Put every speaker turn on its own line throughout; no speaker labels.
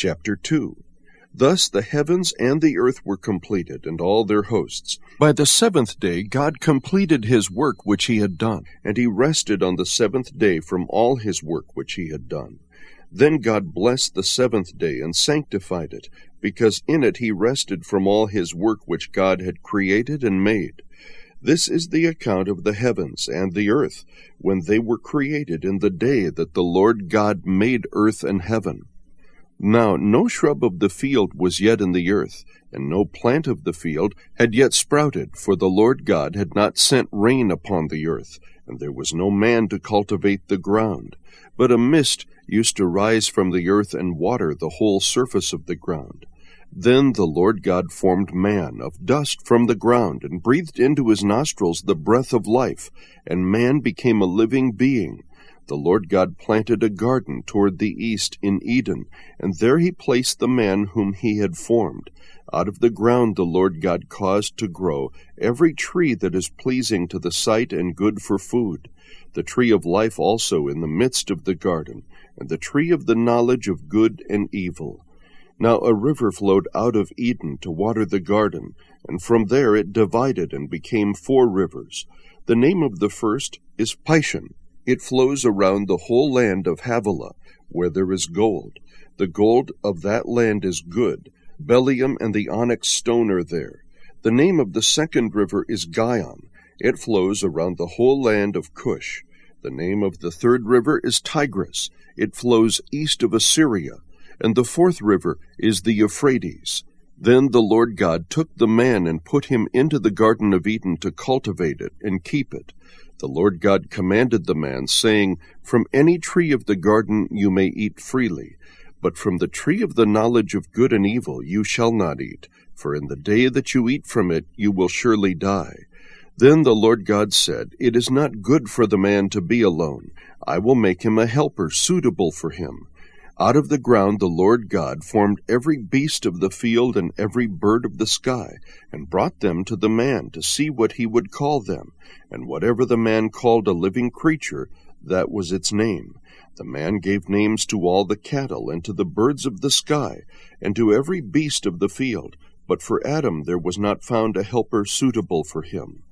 Chapter 2. Thus the heavens and the earth were completed, and all their hosts. By the seventh day God completed his work which he had done, and he rested on the seventh day from all his work which he had done. Then God blessed the seventh day and sanctified it, because in it he rested from all his work which God had created and made. This is the account of the heavens and the earth, when they were created in the day that the Lord God made earth and heaven. Now no shrub of the field was yet in the earth, and no plant of the field had yet sprouted, for the Lord God had not sent rain upon the earth, and there was no man to cultivate the ground. But a mist used to rise from the earth and water the whole surface of the ground. Then the Lord God formed man of dust from the ground, and breathed into his nostrils the breath of life, and man became a living being. The Lord God planted a garden toward the east in Eden, and there he placed the man whom he had formed. Out of the ground the Lord God caused to grow every tree that is pleasing to the sight and good for food, the tree of life also in the midst of the garden, and the tree of the knowledge of good and evil. Now a river flowed out of Eden to water the garden, and from there it divided and became 4 rivers. The name of the first is Pishon. It flows around the whole land of Havilah, where there is gold. The gold of that land is good. Bellium and the onyx stone are there. The name of the second river is Gihon. It flows around the whole land of Cush. The name of the third river is Tigris. It flows east of Assyria. And the fourth river is the Euphrates. Then the Lord God took the man and put him into the Garden of Eden to cultivate it and keep it. The Lord God commanded the man, saying, From any tree of the garden you may eat freely, but from the tree of the knowledge of good and evil you shall not eat, for in the day that you eat from it you will surely die. Then the Lord God said, It is not good for the man to be alone. I will make him a helper suitable for him. Out of the ground the Lord God formed every beast of the field and every bird of the sky, and brought them to the man to see what he would call them. And whatever the man called a living creature, that was its name. The man gave names to all the cattle, and to the birds of the sky, and to every beast of the field. But for Adam there was not found a helper suitable for him.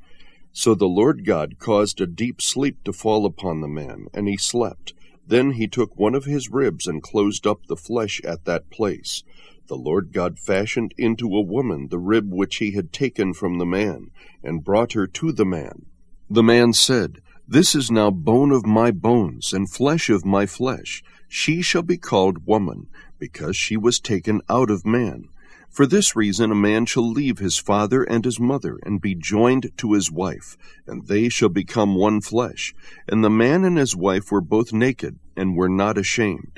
So the Lord God caused a deep sleep to fall upon the man, and he slept. Then he took one of his ribs and closed up the flesh at that place. The Lord God fashioned into a woman the rib which he had taken from the man, and brought her to the man. The man said, This is now bone of my bones, and flesh of my flesh. She shall be called woman, because she was taken out of man. For this reason a man shall leave his father and his mother, and be joined to his wife, and they shall become one flesh. And the man and his wife were both naked, and were not ashamed.